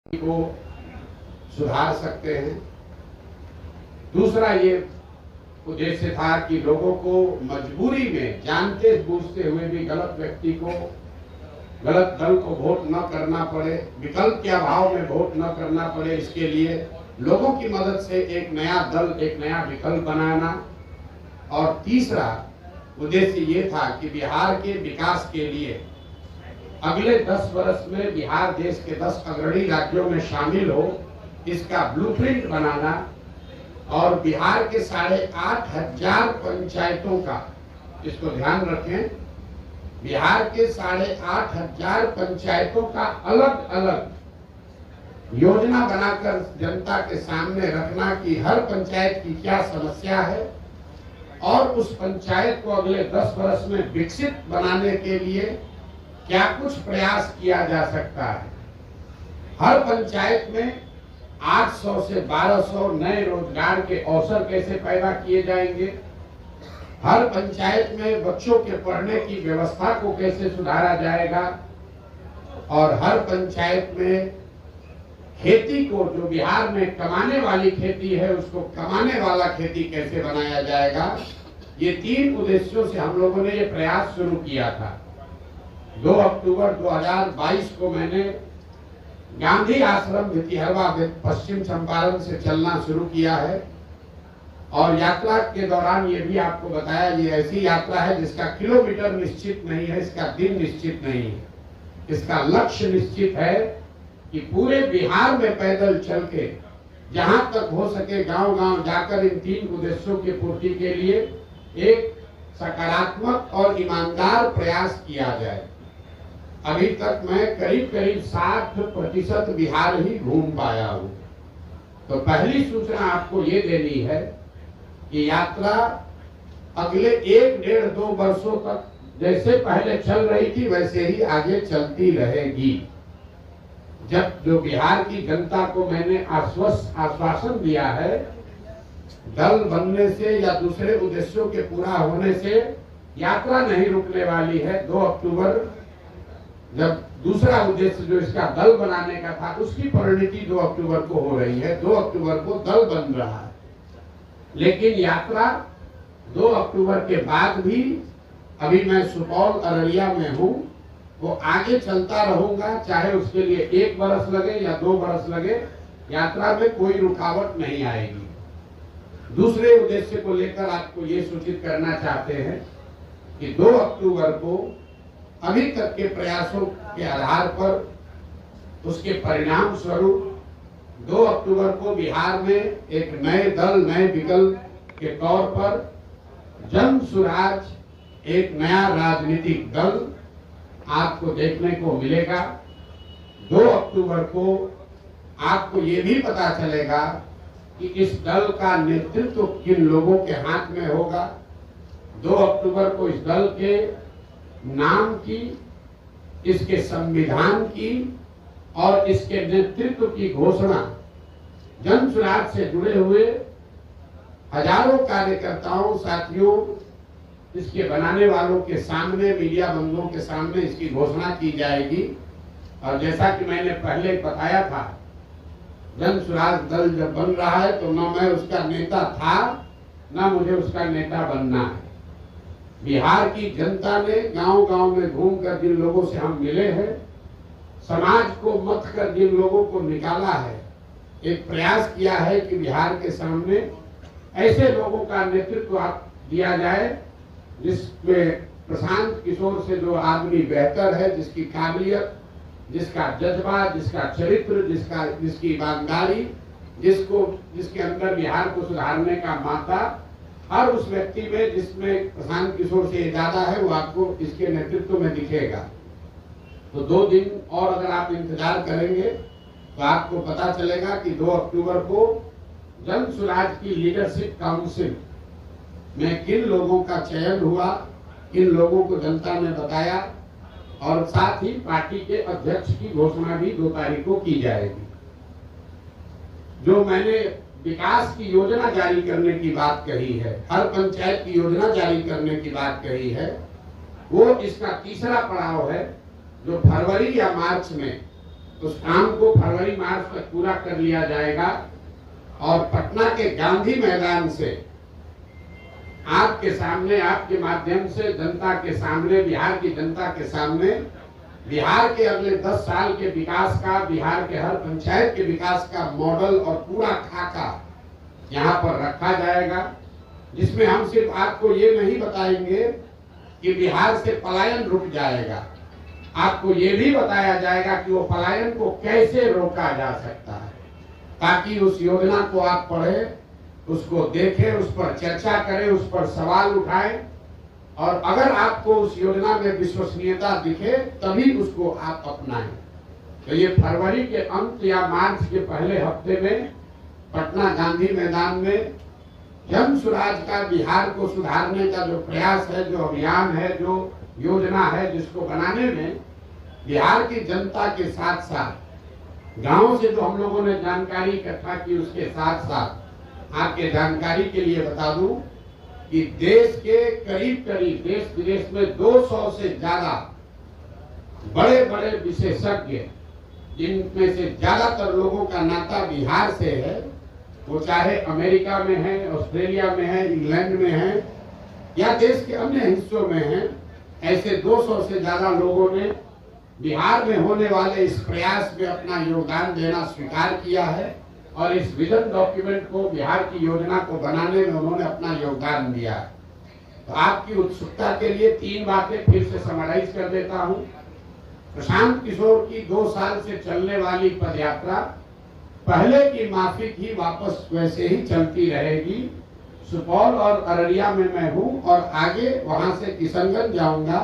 को सुधार सकते हैं। दूसरा ये उद्देश्य था कि लोगों को मजबूरी में जानते बूझते हुए भी गलत व्यक्ति को, गलत दल को वोट न करना पड़े, विकल्प के अभाव में वोट न करना पड़े, इसके लिए लोगों की मदद से एक नया दल, एक नया विकल्प बनाना। और तीसरा उद्देश्य ये था कि बिहार के विकास के लिए अगले 10 वर्ष में बिहार देश के 10 अग्रणी राज्यों में शामिल हो, इसका ब्लूप्रिंट बनाना और बिहार के 8,500 पंचायतों का, इसको ध्यान रखें, बिहार के 8,500 पंचायतों का अलग अलग योजना बनाकर जनता के सामने रखना कि हर पंचायत की क्या समस्या है और उस पंचायत को अगले 10 वर्ष में विकसित बनाने के लिए क्या कुछ प्रयास किया जा सकता है। हर पंचायत में 800 से 1200 नए रोजगार के अवसर कैसे पैदा किए जाएंगे, हर पंचायत में बच्चों के पढ़ने की व्यवस्था को कैसे सुधारा जाएगा और हर पंचायत में खेती को, जो बिहार में कमाने वाली खेती है, उसको कमाने वाला खेती कैसे बनाया जाएगा। ये 3 उद्देश्यों से हम लोगों ने ये प्रयास शुरू किया था। 2 अक्टूबर 2022 को मैंने गांधी आश्रम भितिहरवा पश्चिम चंपारण से चलना शुरू किया है और यात्रा के दौरान ये भी आपको बताया, ये ऐसी यात्रा है जिसका किलोमीटर निश्चित नहीं है, इसका दिन निश्चित नहीं है, इसका लक्ष्य निश्चित है कि पूरे बिहार में पैदल चल के जहां तक हो सके गांव-गांव जाकर इन 3 उद्देश्यों की पूर्ति के लिए एक सकारात्मक और ईमानदार प्रयास किया जाए। अभी तक मैं करीब 60% बिहार ही घूम पाया हूं। तो पहली सूचना आपको ये देनी है कि यात्रा अगले 1-1.5-2 वर्षों तक जैसे पहले चल रही थी वैसे ही आगे चलती रहेगी। जब जो बिहार की जनता को मैंने आश्वासन दिया है, दल बनने से या दूसरे उद्देश्यों के पूरा होने से यात्रा नहीं रुकने वाली है। 2 अक्टूबर जब दूसरा उद्देश्य जो इसका दल बनाने का था, उसकी परिणति 2 अक्टूबर को हो रही है। 2 अक्टूबर को दल बन रहा है, लेकिन यात्रा 2 अक्टूबर के बाद भी, अभी मैं सुपौल अररिया में हूँ, वो आगे चलता रहूंगा, चाहे उसके लिए 1 बरस लगे या 2 बरस लगे, यात्रा में कोई रुकावट नहीं आएगी। दूसरे उद्देश्य को लेकर आपको ये सूचित करना चाहते हैं कि 2 अक्टूबर को अभी तक के प्रयासों के आधार पर उसके परिणाम स्वरूप 2 अक्टूबर को बिहार में एक नए दल, नए विकल्प के तौर पर जन सुराज एक नया राजनीतिक दल आपको देखने को मिलेगा। 2 अक्टूबर को आपको ये भी पता चलेगा कि इस दल का नेतृत्व किन लोगों के हाथ में होगा। 2 अक्टूबर को इस दल के नाम की, इसके संविधान की और इसके नेतृत्व की घोषणा जन सुराज से जुड़े हुए हजारों कार्यकर्ताओं, साथियों, इसके बनाने वालों के सामने, मीडिया बंधुओं के सामने इसकी घोषणा की जाएगी। और जैसा कि मैंने पहले बताया था, जन सुराज दल जब बन रहा है तो न मैं उसका नेता था, न मुझे उसका नेता बनना है। बिहार की जनता ने गांव-गांव में घूमकर जिन लोगों से हम मिले हैं, समाज को मत कर जिन लोगों को निकाला है, एक प्रयास किया है कि बिहार के सामने ऐसे लोगों का नेतृत्व दिया जाए जिसमें प्रशांत किशोर से जो आदमी बेहतर है, जिसकी काबिलियत, जिसका जज्बा, जिसका चरित्र, जिसकी ईमानदारी, जिसके अंदर बिहार को सुधारने का माता, हर उस व्यक्ति में जिसमें प्रशांत किशोर से ज्यादा है, वो आपको इसके नेतृत्व में दिखेगा। तो 2 दिन और अगर आप इंतजार करेंगे तो आपको पता चलेगा कि 2 अक्टूबर को जन सुराज की लीडरशिप काउंसिल में किन लोगों का चयन हुआ, किन लोगों को जनता ने बताया और साथ ही पार्टी के अध्यक्ष की घोषणा भी 2 तारीख को की जाएगी। जो मैंने विकास की योजना जारी करने की बात कही है, हर पंचायत की योजना जारी करने की बात कही है, वो इसका तीसरा पड़ाव है जो फरवरी या मार्च में उस काम को फरवरी मार्च तक पूरा कर लिया जाएगा और पटना के गांधी मैदान से आपके सामने, आपके माध्यम से जनता के सामने, बिहार की जनता के सामने बिहार के अगले 10 साल के विकास का, बिहार के हर पंचायत के विकास का मॉडल और पूरा खाका यहाँ पर रखा जाएगा, जिसमें हम सिर्फ आपको ये नहीं बताएंगे कि बिहार से पलायन रुक जाएगा, आपको ये भी बताया जाएगा कि वो पलायन को कैसे रोका जा सकता है, ताकि उस योजना को आप पढ़ें, उसको देखें, उस पर चर्चा करें, उस पर सवाल उठाएं और अगर आपको उस योजना में विश्वसनीयता दिखे तभी उसको आप अपनाएं। तो ये फरवरी के अंत या मार्च के पहले हफ्ते में पटना गांधी मैदान में जन स्वराज का, बिहार को सुधारने का जो प्रयास है, जो अभियान है, जो योजना है, जिसको बनाने में बिहार की जनता के साथ साथ गांवों से जो हम लोगों ने जानकारी इकट्ठा की, उसके साथ साथ आपके जानकारी के लिए बता दूं कि देश के करीब करीब देश विदेश में 200 से ज्यादा बड़े बड़े विशेषज्ञ, जिनमें से ज्यादातर लोगों का नाता बिहार से है, वो चाहे अमेरिका में है, ऑस्ट्रेलिया में है, इंग्लैंड में है या देश के अन्य हिस्सों में है, ऐसे 200 से ज्यादा लोगों ने बिहार में होने वाले इस प्रयास में अपना योगदान देना स्वीकार किया है और इस विजन डॉक्यूमेंट को, बिहार की योजना को बनाने में उन्होंने अपना योगदान दिया। तो आपकी उत्सुकता के लिए 3 बातें फिर से समराइज कर देता हूं। प्रशांत किशोर की 2 साल से चलने वाली पदयात्रा पहले की माफिक ही वापस वैसे ही चलती रहेगी। सुपौल और अररिया में मैं हूं और आगे वहां से किशनगंज जाऊंगा,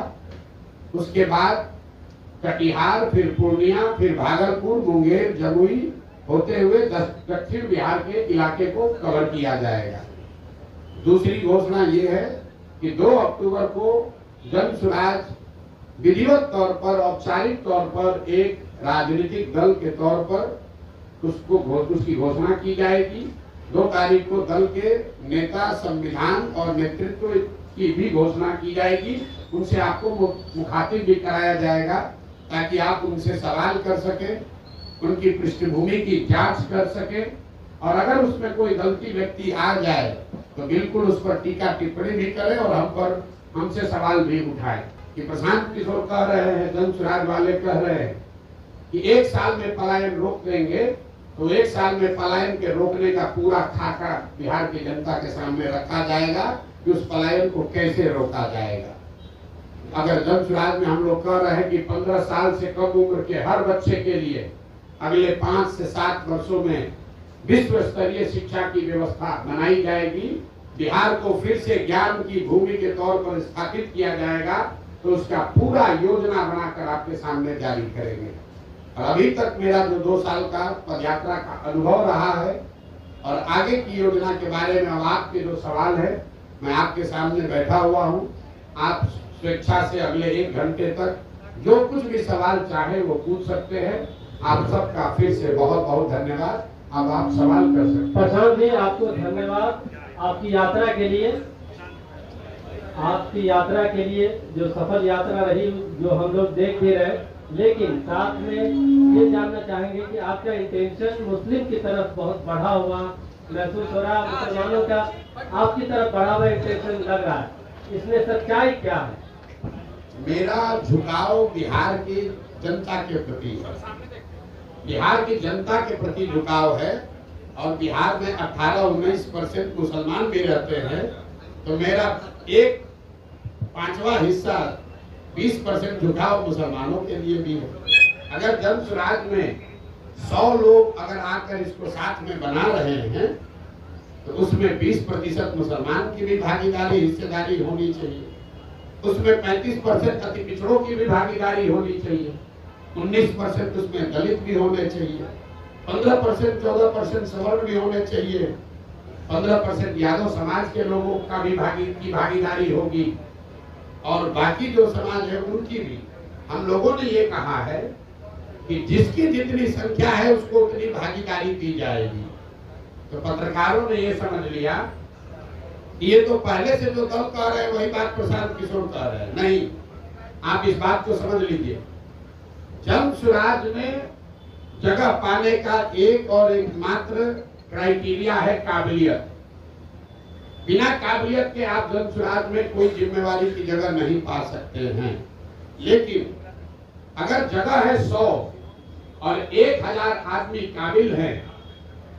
उसके बाद कटिहार, फिर पूर्णिया, फिर भागलपुर, मुंगेर, जमुई होते हुए दक्षिण बिहार के इलाके को कवर किया जाएगा। दूसरी घोषणा ये है कि 2 अक्टूबर को जन स्वराज विधिवत तौर पर, औपचारिक तौर पर एक राजनीतिक दल के तौर पर उसकी घोषणा की जाएगी। 2 तारीख को दल के नेता, संविधान और नेतृत्व की भी घोषणा की जाएगी। उनसे आपको मुखातिब भी कराया जाएगा ताकि आप उनसे सवाल कर सकें, उनकी पृष्ठभूमि की जांच कर सके और अगर उसमें कोई गलती व्यक्ति आ जाए तो बिल्कुल उस पर टीका टिप्पणी भी करें और हमसे सवाल भी उठाए कि प्रशांत किशोर कह रहे हैं, जन स्वराज वाले कह रहे हैं कि 1 साल में पलायन रोक देंगे, तो 1 साल में पलायन के रोकने का पूरा खाका बिहार की जनता के सामने रखा जाएगा कि उस पलायन को कैसे रोका जाएगा। अगर जन स्वराज में हम लोग कह रहे हैं कि 15 साल से कम उम्र के हर बच्चे के लिए अगले 5 से 7 वर्षों में विश्व स्तरीय शिक्षा की व्यवस्था बनाई जाएगी, बिहार को फिर से ज्ञान की भूमि के तौर पर स्थापित किया जाएगा, तो उसका पूरा योजना बनाकर आपके सामने जारी करेंगे। और अभी तक मेरा जो 2 साल का पदयात्रा का अनुभव रहा है और आगे की योजना के बारे में अब आपके जो सवाल है, मैं आपके सामने बैठा हुआ हूँ। आप स्वेच्छा से अगले 1 घंटे तक जो कुछ भी सवाल चाहे वो पूछ सकते हैं। आप सबका फिर से बहुत बहुत धन्यवाद। अब आप सवाल कर सकते हैं। प्रशांत जी, आपको धन्यवाद आपकी यात्रा के लिए। आपकी यात्रा के लिए जो सफल यात्रा रही, जो हम लोग देख भी रहे, लेकिन साथ में ये जानना चाहेंगे कि आपका इंटेंशन मुस्लिम की तरफ बहुत बढ़ा हुआ महसूस हो रहा है, मुसलमानों का आपकी तरफ बढ़ा हुआ इंटेंशन लग रहा है, इसमें सच्चाई क्या है? मेरा झुकाव बिहार की जनता के प्रति है, बिहार की जनता के प्रति झुकाव है और बिहार में 18-19% मुसलमान भी रहते हैं, तो मेरा 1/5वां हिस्सा 20% झुकाव मुसलमानों के लिए भी है। अगर जन स्वराज में 100 लोग अगर आकर इसको साथ में बना रहे हैं तो उसमें 20% मुसलमान की भी भागीदारी, हिस्सेदारी होनी चाहिए, उसमें 35% अति पिछड़ों की भी भागीदारी होनी चाहिए, 19% उसमें दलित भी होने चाहिए, 15% 14% सवर्ण भी होने चाहिए, 15% यादव समाज के लोगों का भी भागीदारी होगी और बाकी जो समाज है उनकी भी। हम लोगों ने ये कहा है कि जिसकी जितनी संख्या है उसको उतनी भागीदारी दी जाएगी। तो पत्रकारों ने ये समझ लिया कि ये तो पहले से जो दल कह रहे हैं वही बात प्रशांत किशोर कह रहे हैं। नहीं, आप इस बात को समझ लीजिए, जन स्वराज में जगह पाने का एक और एकमात्र क्राइटेरिया है काबिलियत। बिना काबिलियत के आप जन सुराज में कोई जिम्मेवारी की जगह नहीं पा सकते हैं। लेकिन अगर जगह है 100 और 1000 आदमी काबिल हैं,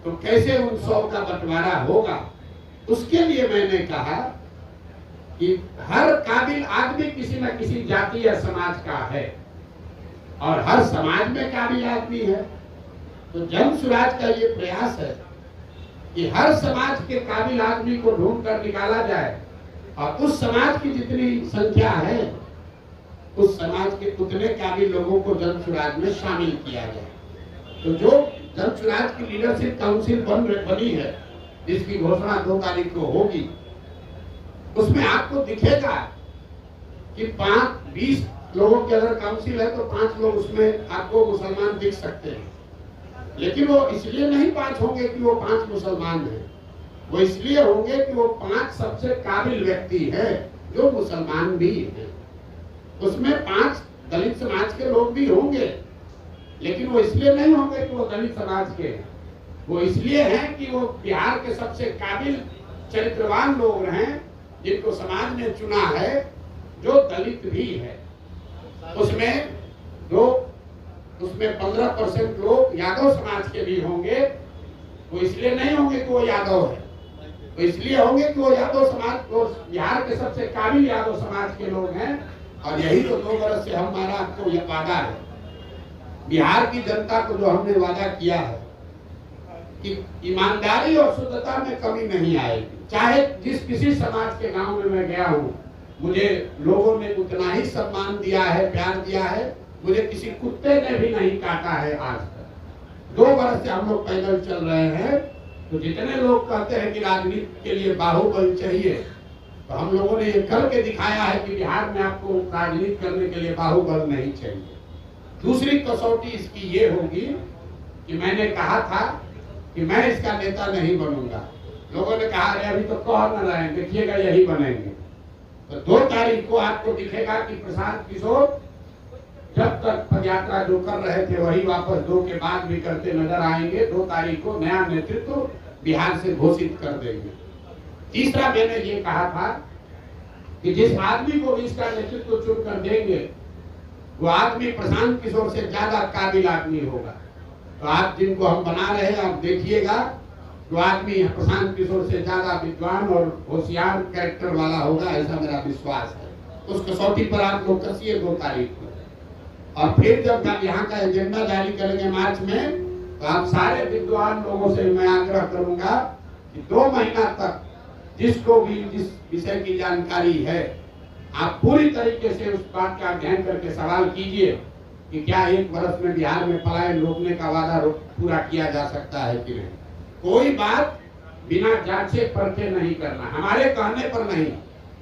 तो कैसे उन 100 का बंटवारा होगा? उसके लिए मैंने कहा कि हर काबिल आदमी किसी न किसी जाति या समाज का है और हर समाज में काबिल आदमी है। तो जन सुराज का ये प्रयास है कि हर समाज के काबिल आदमी को ढूंढ कर निकाला जाए और उस समाज की जितनी संख्या है उस समाज के उतने काबिल लोगों को जन सुराज में शामिल किया जाए। तो जो जन सुराज की लीडरशिप काउंसिल बनी है, जिसकी घोषणा 2 तारीख को होगी, उसमें आपको दिखेगा कि 20 लोगों की अगर काउंसिल है तो 5 लोग उसमें आपको मुसलमान दिख सकते हैं। लेकिन वो इसलिए नहीं 5 होंगे कि वो 5 मुसलमान हैं, वो इसलिए होंगे कि वो 5 सबसे काबिल व्यक्ति है जो मुसलमान भी हैं। उसमें 5 दलित समाज के लोग भी होंगे, लेकिन वो इसलिए नहीं होंगे कि वो दलित समाज के हैं, वो इसलिए हैं कि वो बिहार के सबसे काबिल चरित्रवान लोग हैं जिनको समाज ने चुना है, जो दलित भी है। उसमें 15% लोग यादव समाज के भी होंगे। वो इसलिए नहीं होंगे कि वो यादव है, वो इसलिए होंगे कि वो यादव समाज, वो बिहार के सबसे काबिल यादव समाज के लोग हैं। और यही तो 2 बरस से हमारा आपको यह वादा है, बिहार की जनता को जो हमने वादा किया है कि ईमानदारी और शुद्धता में कमी नहीं आएगी। चाहे जिस किसी समाज के गांव में मैं गया हूं, मुझे लोगों ने उतना ही सम्मान दिया है, प्यार दिया है। मुझे किसी कुत्ते ने भी नहीं काटा है आज तक। 2 बरस से हम लोग पैदल चल रहे हैं। तो जितने लोग कहते हैं कि राजनीति के लिए बाहुबल चाहिए, तो हम लोगों ने ये करके दिखाया है कि बिहार में आपको राजनीति करने के लिए बाहुबल नहीं चाहिए। दूसरी कसौटी इसकी ये होगी कि मैंने कहा था कि मैं इसका नेता नहीं बनूंगा। लोगों ने कहा अरे अभी तो कह न रहे हैं, देखिएगा यही बनेंगे। तो 2 तारीख को आपको दिखेगा कि प्रशांत किशोर जब तक पदयात्रा जो कर रहे थे वही वापस 2 के बाद भी करते नजर आएंगे। 2 तारीख को नया नेतृत्व बिहार से घोषित कर देंगे। तीसरा मैंने ये कहा था कि जिस आदमी को इसका नेतृत्व चुनकर देंगे, वो आदमी प्रशांत किशोर से ज्यादा काबिल आदमी होगा। तो आप जिनको हम बना रहे हैं, आप देखिएगा, जो आदमी प्रशांत किशोर से ज्यादा विद्वान और होशियार कैरेक्टर वाला होगा, ऐसा मेरा विश्वास है। उस कसौटी पर आप लोग कसिए 2 तारीख को। और फिर जब यहाँ का एजेंडा जारी करेंगे मार्च में, तो आप सारे विद्वान लोगों से मैं आग्रह करूंगा कि 2 महीना तक जिसको भी जिस विषय की जानकारी है, आप पूरी तरीके से उस बात का अध्ययन करके सवाल कीजिए कि क्या 1 वर्ष में बिहार में पलायन रोकने का वादा पूरा किया जा सकता है कि नहीं। कोई बात बिना जांचे परखे नहीं करना, हमारे कहने पर नहीं,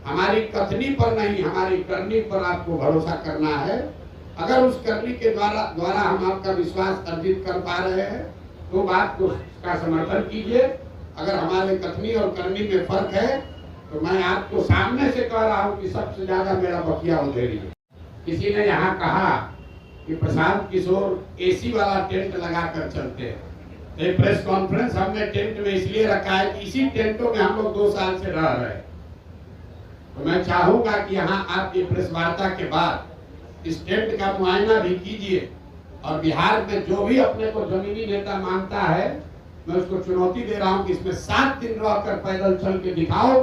हमारी कथनी पर नहीं, हमारी करनी पर आपको भरोसा करना है। अगर उस करनी के द्वारा हम आपका विश्वास अर्जित कर पा रहे हैं तो बात को का समर्थन कीजिए। अगर हमारे कथनी और करनी में फर्क है तो मैं आपको सामने से कह रहा हूं कि सबसे ज्यादा मेरा बकिया उधेरी है। किसी ने यहाँ कहा कि प्रशांत किशोर एसी वाला टेंट लगा कर चलते हैं। एक प्रेस कॉन्फ्रेंस हमने टेंट में इसलिए रखा है कि इसी टेंटों में हम लोग 2 साल से रह रहे हैं। तो मैं चाहूंगा कि यहाँ आपकी प्रेस वार्ता के बाद इस टेंट का मुआयना भी कीजिए और बिहार में जो भी अपने को जमीनी नेता मानता है, मैं उसको चुनौती दे रहा हूं कि इसमें 7 दिन रहकर पैदल चल के दिखाओ,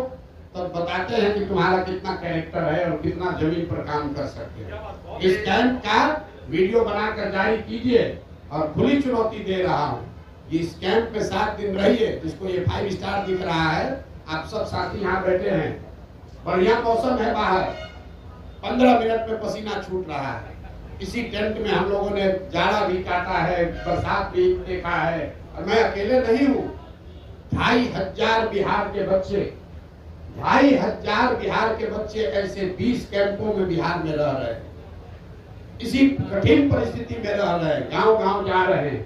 तब बताते हैं कि तुम्हारा कितना कैरेक्टर है और कितना जमीन पर काम कर सकते हैं। इस कैंप का वीडियो बनाकर जारी कीजिए और खुली चुनौती दे रहा हूं कि इस कैंप में 7 दिन रहिए। जिसको ये 5 स्टार दिख रहा है, आप सब साथी यहाँ बैठे हैं, बढ़िया मौसम है बाहर, 15 मिनट में पसीना छूट रहा है। इसी टेंट में हम लोगों ने जाड़ा भी काटा है, बरसात भी देखा है, और मैं अकेले नहीं हूँ। 2500 बिहार के बच्चे, 2500 बिहार के बच्चे ऐसे 20 कैंपों में बिहार में रह रहे हैं। इसी कठिन परिस्थिति में रह रहे हैं, गांव गांव जा रहे हैं।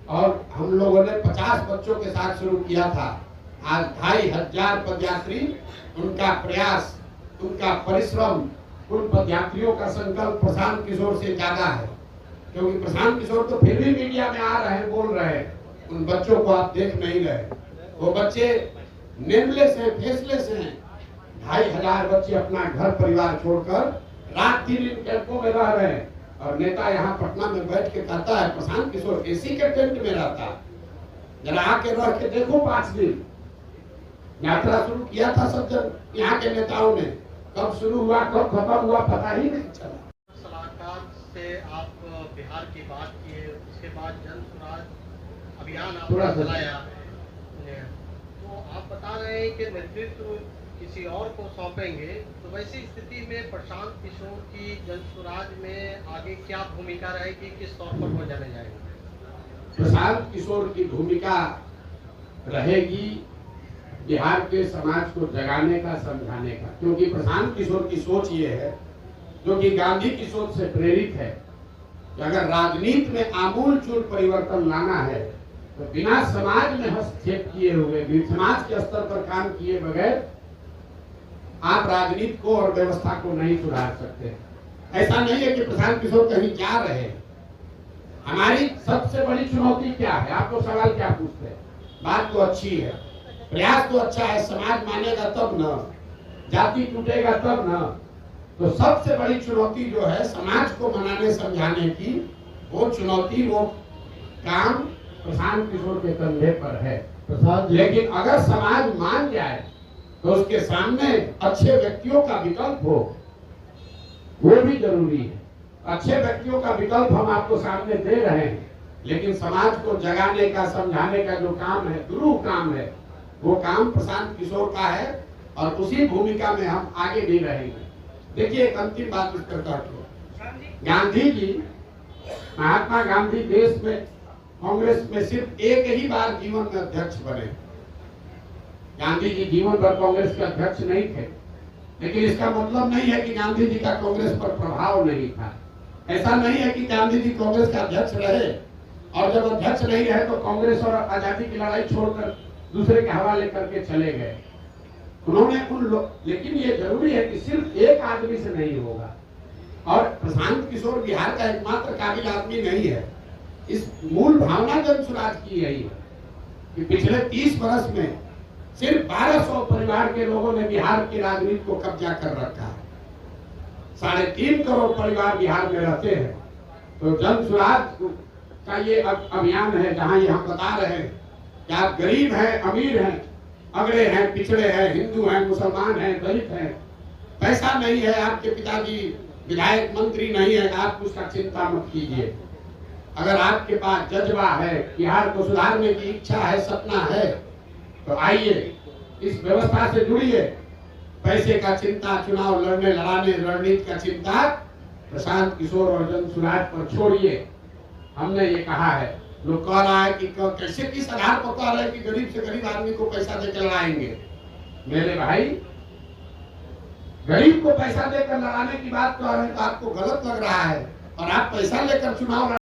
और हम लोगों ने 50 बच्चों के साथ शुरू किया था। आज 2500 पदयात्री, उनका प्रयास, उनका परिश्रम, उन पदयात्रियों का संकल्प प्रशांत किशोर से ज्यादा है। क्योंकि प्रशांत किशोर तो फिर भी मीडिया में आ रहे हैं, बोल रहे हैं, उन बच्चों को आप देख नहीं रहे। वो बच्चे नेमलेस हैं, फेसलेस हैं। 2,500 बच्चे अपना घर परिवार छोड़कर रात दिन इन कैंपों में रह रहे हैं, और नेता यहाँ पटना में बैठ के कहता है प्रशांत किशोर एसी के टेंट में रहता है। जरा आके रह के देखो 5 दिन। यात्रा शुरू किया था सज्जन यहाँ के नेताओं ने, कब शुरू हुआ कब खत्म हुआ पता ही नहीं चला। सलाहकार से आप बिहार की बात किए, उसके बाद जन स्वराज अभियान आपने चलाया, तो आप बता रहे हैं कि नेतृत्व किसी और को सौंपेंगे, तो वैसी स्थिति में प्रशांत किशोर की जन स्वराज में आगे क्या भूमिका रहेगी, किस तौर पर वो जाने जाएंगे? प्रशांत किशोर की भूमिका रहेगी बिहार के समाज को जगाने का, समझाने का, क्योंकि प्रशांत किशोर की सोच ये है जो कि गांधी की सोच से प्रेरित है कि अगर राजनीति में आमूल चूल परिवर्तन लाना है तो बिना समाज में हस्तक्षेप किए हुए, समाज के स्तर पर काम किए बगैर आप राजनीति को और व्यवस्था को नहीं सुधार सकते। ऐसा नहीं है कि प्रशांत किशोर कहीं जा रहे हैं। हमारी सबसे बड़ी चुनौती क्या है? आप लोग सवाल क्या पूछते हैं? बात तो अच्छी है, प्रयास तो अच्छा है, समाज मानेगा तब न, जाति टूटेगा तब न। तो सबसे बड़ी चुनौती जो है समाज को मनाने समझाने की, वो चुनौती, वो काम प्रशांत किशोर के कंधे पर है। लेकिन अगर समाज मान जाए तो उसके सामने अच्छे व्यक्तियों का विकल्प हो, वो भी जरूरी है। अच्छे व्यक्तियों का विकल्प हम आपको सामने दे रहे हैं, लेकिन समाज को जगाने का, समझाने का जो काम है, दुरूह काम है, वो काम प्रशांत किशोर का है, और उसी भूमिका में हम आगे भी रहेंगे। देखिए, एक अंतिम बात इस पर कहूँ, गांधी जी, महात्मा गांधी देश में कांग्रेस में सिर्फ एक ही बार जीवन में अध्यक्ष बने। गांधी जी जीवन भर कांग्रेस के अध्यक्ष नहीं थे, लेकिन इसका मतलब नहीं है कि गांधी जी का कांग्रेस पर प्रभाव नहीं था। ऐसा नहीं है कि गांधी जी कांग्रेस का अध्यक्ष रहे और जब अध्यक्ष नहीं रहे तो कांग्रेस और आजादी की लड़ाई छोड़कर दूसरे के हवाले करके चले गए। उन्होंने लेकिन ये जरूरी है कि सिर्फ एक आदमी से नहीं होगा, और प्रशांत किशोर बिहार का एकमात्र काबिल आदमी नहीं है। इस मूल भावना जन स्वराज की यही है कि पिछले 30 वर्ष में सिर्फ 1200 परिवार के लोगों ने बिहार की राजनीति को कब्जा कर रखा है। 3.5 करोड़ परिवार बिहार में रहते हैं। तो जन स्वराज का ये अभियान है जहां ये हम बता रहे हैं कि आप गरीब हैं, अमीर हैं, अगड़े हैं, पिछड़े हैं, हिंदू हैं, मुसलमान हैं, दलित हैं, पैसा नहीं है, आपके पिताजी विधायक मंत्री नहीं है, आप उसका चिंता मत कीजिए। अगर आपके पास जज्बा है, बिहार को सुधारने की इच्छा है, सपना है, तो आइए इस व्यवस्था से जुड़िए। पैसे का चिंता, चुनाव लड़ने लड़ाने रणनीति का चिंता प्रशांत किशोर और जन स्वराज पर छोड़िए। हमने ये कहा है, लोग कह रहा है कि कैसे, किस आधार पर कह रहे हैं कि गरीब से गरीब आदमी को पैसा देकर लड़ाएंगे। मेरे भाई, गरीब को पैसा देकर लड़ाने की बात कह रहे हैं तो आपको गलत लग रहा है, और आप पैसा लेकर चुनाव